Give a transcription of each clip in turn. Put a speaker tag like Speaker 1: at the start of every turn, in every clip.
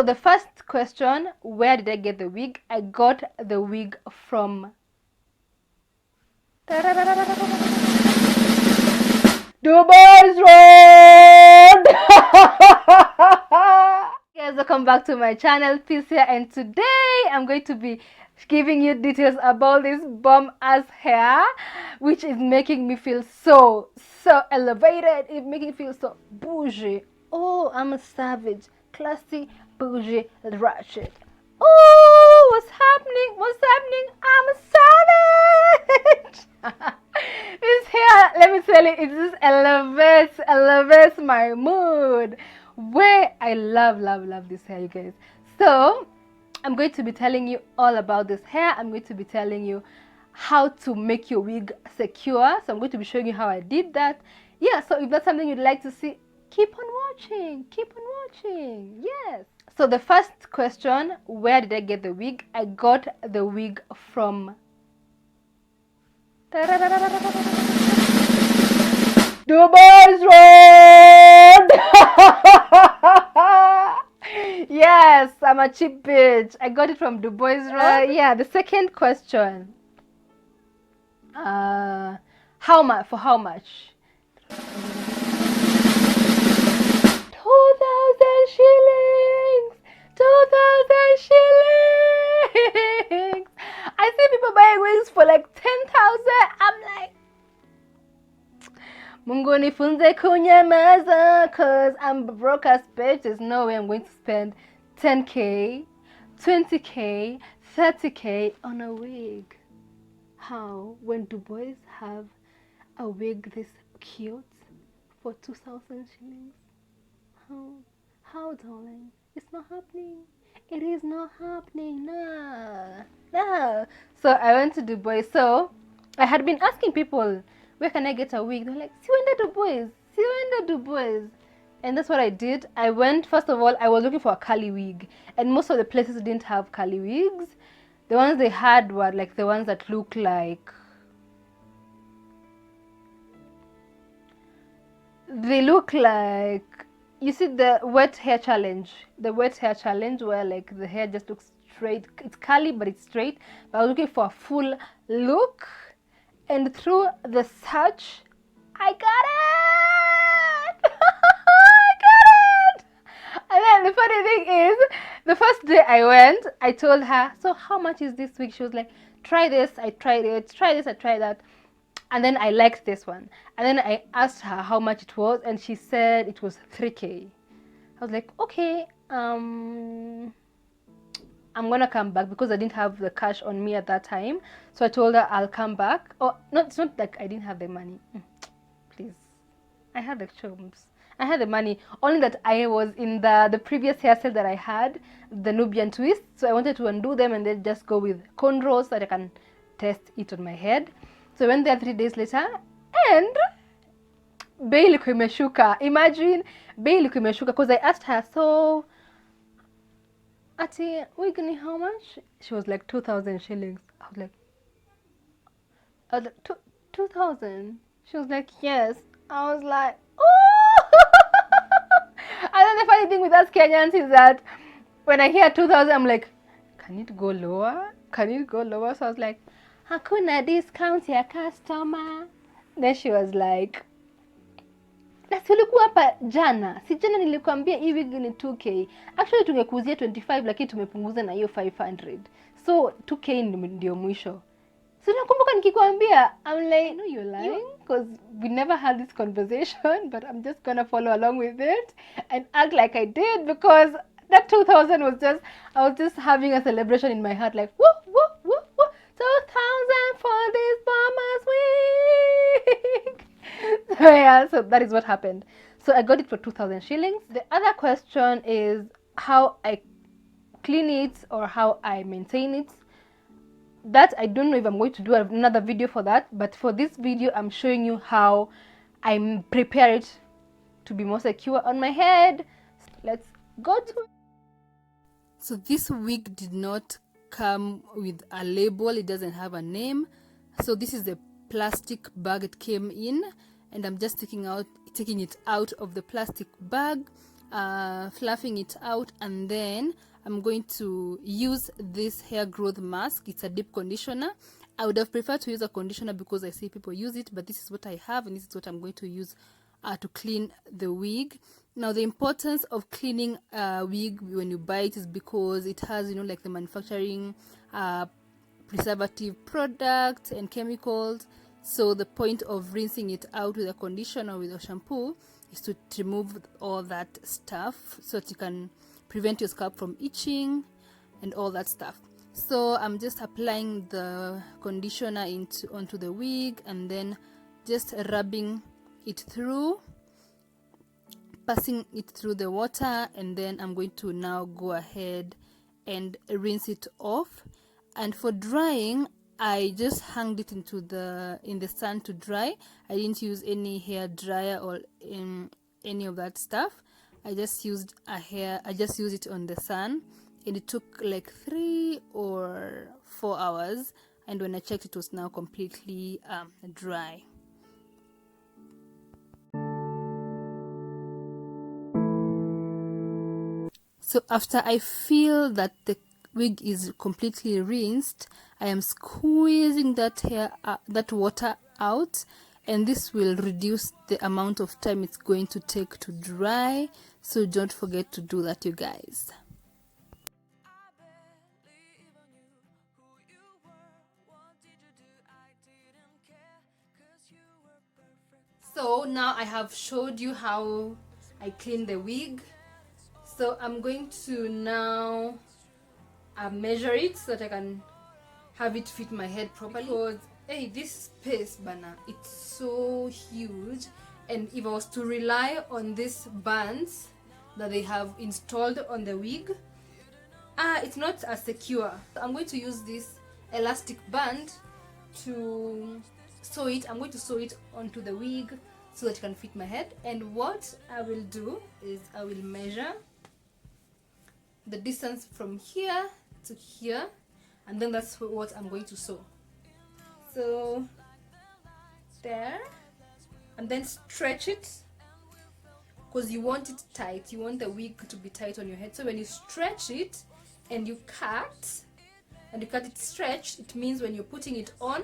Speaker 1: So the first question, where did I get the wig? I got the wig from Dubois Road. Guys, welcome back to my channel, Peace here, and today I'm going to be giving you details about this bomb ass hair, which is making me feel so elevated. It's making me feel so bougie. Oh, I'm a savage, classy, bougie, ratchet. Oh, what's happening? What's happening? I'm a savage. This hair, let me tell you, it just elevates my mood. Where I love this hair, you guys. So I'm going to be telling you all about this hair. I'm going to be telling you how to make your wig secure. So I'm going to be showing you how I did that. Yeah, so if that's something you'd like to see, keep on watching. Yes. So the first question, where did I get the wig? I got the wig from Dubois Road. Yes, I'm a cheap bitch. I got it from Dubois Road. Yeah, the second question. How much? For how much? 2,000 shillings. 2,000 shillings. I see people buying wigs for like 10,000. I'm like, Mungu nifunze kunyamaza, cause I'm broke as bitch. There's no way I'm going to spend 10k, 20k, 30k on a wig. How? When Dubois have a wig this cute for 2,000 shillings? How, darling? It's not happening. It is not happening. Nah. So I went to Dubois. So I had been asking people, where can I get a wig? They're like, Siwenda Dubois. And that's what I did. I went, first of all, I was looking for a curly wig. And most of the places didn't have curly wigs. The ones they had were like the ones that look like, you see the wet hair challenge, where like the hair just looks straight. It's curly but it's straight. But I was looking for a full look, and through the search I got it. And then the funny thing is, the first day I went, I told her, so how much is this wig? She was like, try this. I tried it. Try this. I tried that. And then I liked this one. And then I asked her how much it was, and she said it was 3k. I was like, okay, I'm gonna come back, because I didn't have the cash on me at that time. So I told her I'll come back. Oh, no, it's not like I didn't have the money. Please, I had the chums. I had the money, only that I was in the previous hairstyle that I had, the Nubian twist. So I wanted to undo them and then just go with cornrows so that I can test it on my head. So I went there 3 days later, and bei ilikuwa imeshuka. Imagine, bei ilikuwa imeshuka, because I asked her, so ati wig ni how much? She was like 2,000 shillings. I was like 2,000. She was like, yes. I was like, oh. And then the funny thing with us Kenyans is that when I hear 2,000, I'm like, can it go lower? So I was like, hakuna discount ya customer. Then she was like, na si ulikuwa hapa jana? Si jana nilikwambia hii wig ni 2k. Actually tungekuzia 25, lakini tumepunguza na hiyo 500. So 2k ndio mwisho. So nakumbuka nikikwambia, I'm like, no, you're lying, because we never had this conversation, but I'm just gonna follow along with it and act like I did, because that 2,000 was just, I was just having a celebration in my heart, like, woo, woo, woo, woo, 2,000 for this bomber's wig. So yeah, so that is what happened. So I got it for 2,000 shillings. The other question is how I clean it or how I maintain it. That I don't know if I'm going to do another video for that, but for this video I'm showing you how I prepare it to be more secure on my head. Let's go to it. So this wig did not come with a label, it doesn't have a name. So this is the plastic bag it came in, and I'm just taking it out of the plastic bag. fluffing it out, and then I'm going to use this hair growth mask. It's a deep conditioner. I would have preferred to use a conditioner because I see people use it, but this is what I have, and this is what I'm going to use to clean the wig. Now, the importance of cleaning a wig when you buy it is because it has, you know, like the manufacturing preservative products and chemicals. So the point of rinsing it out with a conditioner or with a shampoo is to remove all that stuff so that you can prevent your scalp from itching and all that stuff. So I'm just applying the conditioner onto the wig and then just rubbing it through, passing it through the water, and then I'm going to now go ahead and rinse it off. And for drying, I just hung it in the sun to dry. I didn't use any hair dryer or any of that stuff. I just used it on the sun, and it took like 3 or 4 hours, and when I checked, it was now completely dry. So after I feel that the wig is completely rinsed, I am squeezing that water out, and this will reduce the amount of time it's going to take to dry. So don't forget to do that, you guys. So now I have showed you how I clean the wig. So I'm going to now measure it so that I can have it fit my head properly. Because hey, this space banner, it's so huge, and if I was to rely on these bands that they have installed on the wig, it's not as secure. I'm going to use this elastic band to sew it. I'm going to sew it onto the wig so that it can fit my head. And what I will do is I will measure the distance from here to here, and then that's what I'm going to sew. So there, and then stretch it, because you want it tight. You want the wig to be tight on your head. So when you stretch it and you cut it stretched, it means when you're putting it on,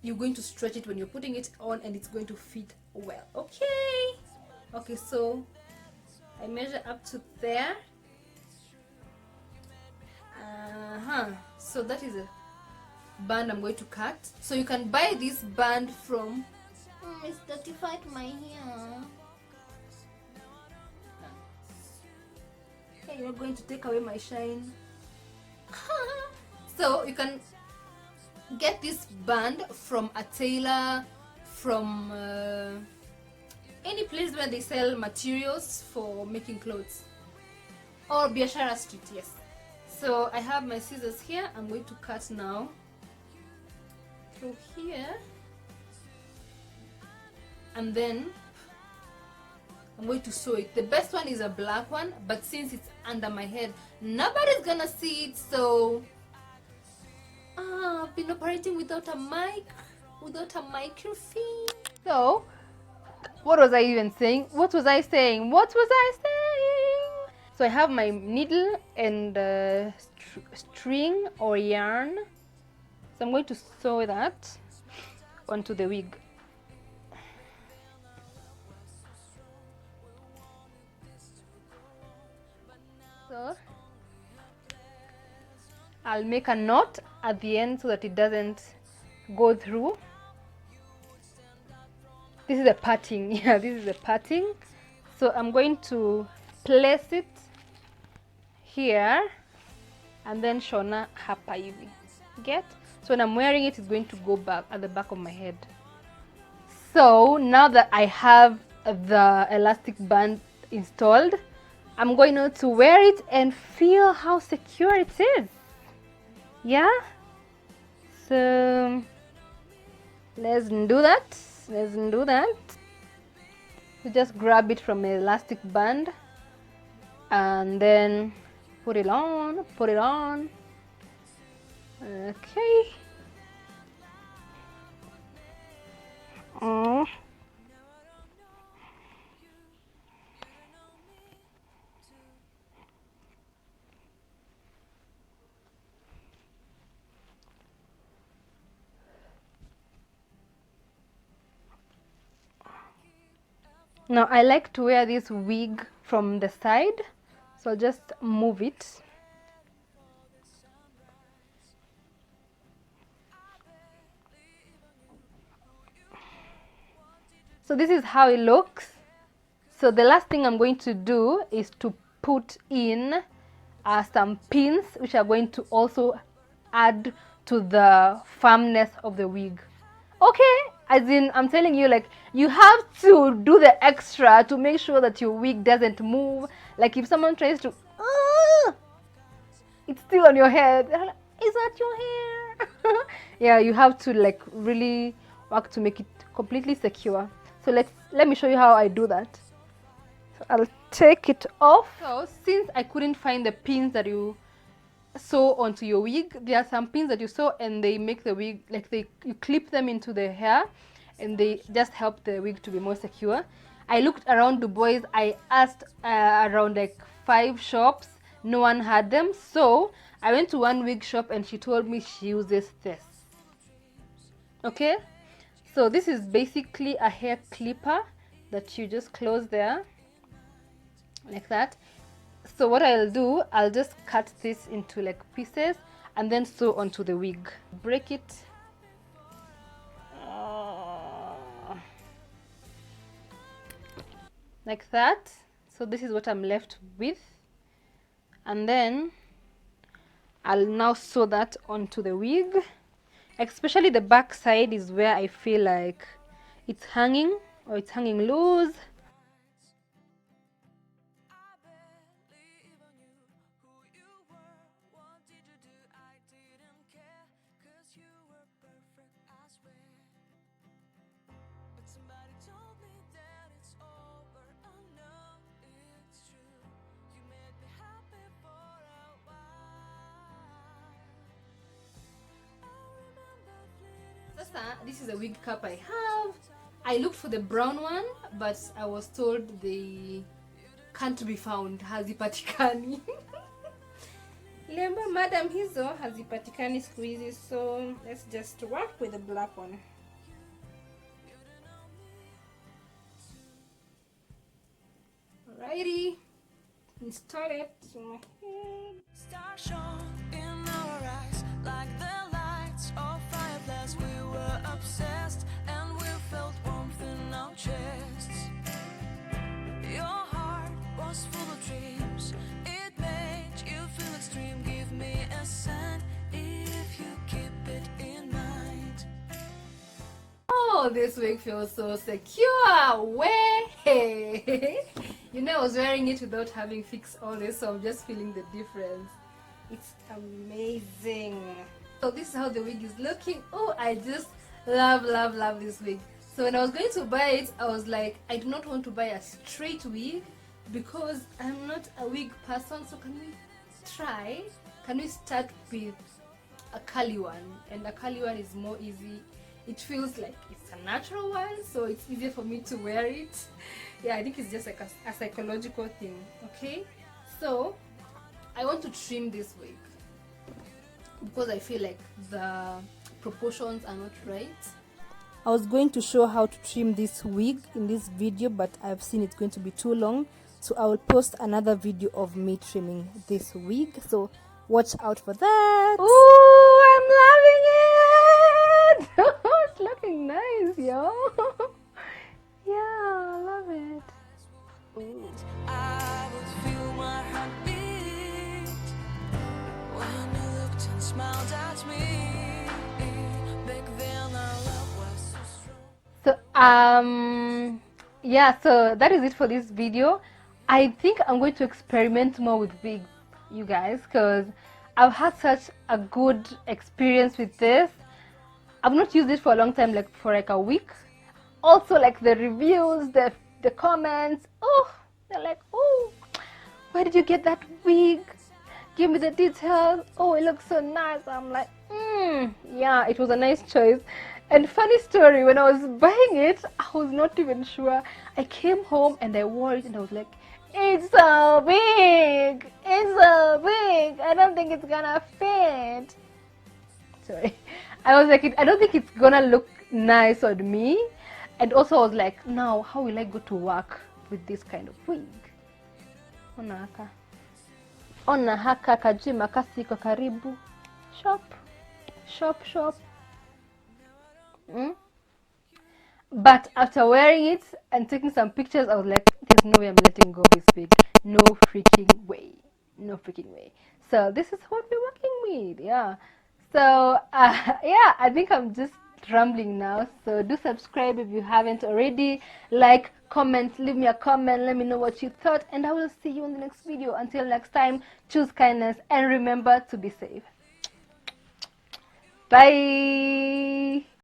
Speaker 1: you're going to stretch it when you're putting it on, and it's going to fit well. Okay, so I measure up to there. So that is a band I'm going to cut. So you can buy this band from it's dirtified my hair. Hey, you're going to take away my shine. So you can get this band from a tailor, from any place where they sell materials for making clothes, or Biashara Street. Yes. So I have my scissors here. I'm going to cut now through here, and then I'm going to sew it. The best one is a black one, but since it's under my head, nobody's gonna see it. So I've been operating without a microphone. So what was I even saying? What was I saying? So I have my needle and string or yarn. So I'm going to sew that onto the wig. So I'll make a knot at the end so that it doesn't go through. This is a parting. Yeah, this is a parting. So I'm going to place it here and then shona hapa hivi. Get? So when I'm wearing it, it's going to go back at the back of my head. So now that I have the elastic band installed, I'm going to wear it and feel how secure it is. Yeah? So let's do that. You just grab it from an elastic band and then put it on. Okay. Now I like to wear this wig from the side, so I'll just move it. So this is how it looks. So the last thing I'm going to do is to put in some pins, which are going to also add to the firmness of the wig. Okay, as in I'm telling you, like, you have to do the extra to make sure that your wig doesn't move. Like if someone tries to, it's still on your head. They're like, is that your hair? Yeah, you have to like really work to make it completely secure. So let me show you how I do that. So I'll take it off. So since I couldn't find the pins that you sew onto your wig, there are some pins that you sew and they make the wig, like you clip them into the hair and they just help the wig to be more secure. I looked around Dubois. I asked around like 5 shops. No one had them, so I went to one wig shop and she told me she uses this. Okay, so this is basically a hair clipper that you just close there like that. So what I'll do, I'll just cut this into like pieces and then sew onto the wig. Break it. Like that. So this is what I'm left with. And then I'll now sew that onto the wig. Especially the back side is where I feel like it's hanging or it's hanging loose. This is a wig cap I have. I looked for the brown one, but I was told they can't be found. Hazipatikani. Lemba madam hizo hazipatikani siku hizi, so let's just work with the black one. Alrighty, install it to my head. Stars shone in our eyes like the lights of fireflies. We were obsessed and we felt warmth in our chests. Your heart was full of dreams. It made you feel extreme. Give me a sign if you keep it in mind. Oh, this wig feels so secure. Way. You know, I was wearing it without having fixed all this, so I'm just feeling the difference. It's amazing. So this is how the wig is looking. Oh, I just love this wig. So when I was going to buy it, I was like, I do not want to buy a straight wig because I'm not a wig person. So can we start with a curly one? And a curly one is more easy. It feels like it's a natural one, so it's easier for me to wear it. Yeah, I think it's just like a psychological thing. Okay, so I want to trim this wig because I feel like the proportions are not right. I was going to show how to trim this wig in this video, but I've seen it's going to be too long, so I will post another video of me trimming this wig, so watch out for that. Ooh, I'm loving it. It's looking nice, yo. Yeah, I love it. Ooh. I would feel my heart beat when you looked and smiled at me. Back then our love was so strong. So yeah, so that is it for this video. I think I'm going to experiment more with wigs, you guys, because I've had such a good experience with this. I've not used it for a long time, like for like a week. Also, like the reviews, the comments, oh, they're like, oh, where did you get that wig? Give me the details. Oh, it looks so nice. I'm like, yeah, it was a nice choice. And funny story, when I was buying it, I was not even sure. I came home and I wore it and I was like, it's so big. It's so big. I don't think it's gonna fit. Sorry. I was like, I don't think it's gonna look nice on me. And also I was like, now how will I go to work with this kind of wig? Ona haka kajima kasiko karibu. Shop. But after wearing it and taking some pictures, I was like, there's no way I'm letting go of this wig. No freaking way. So this is what we're working with. Yeah. So yeah, I think I'm just rambling now. So do subscribe if you haven't already. Like, comment, leave me a comment, let me know what you thought, and I will see you in the next video. Until next time, choose kindness and remember to be safe. Bye.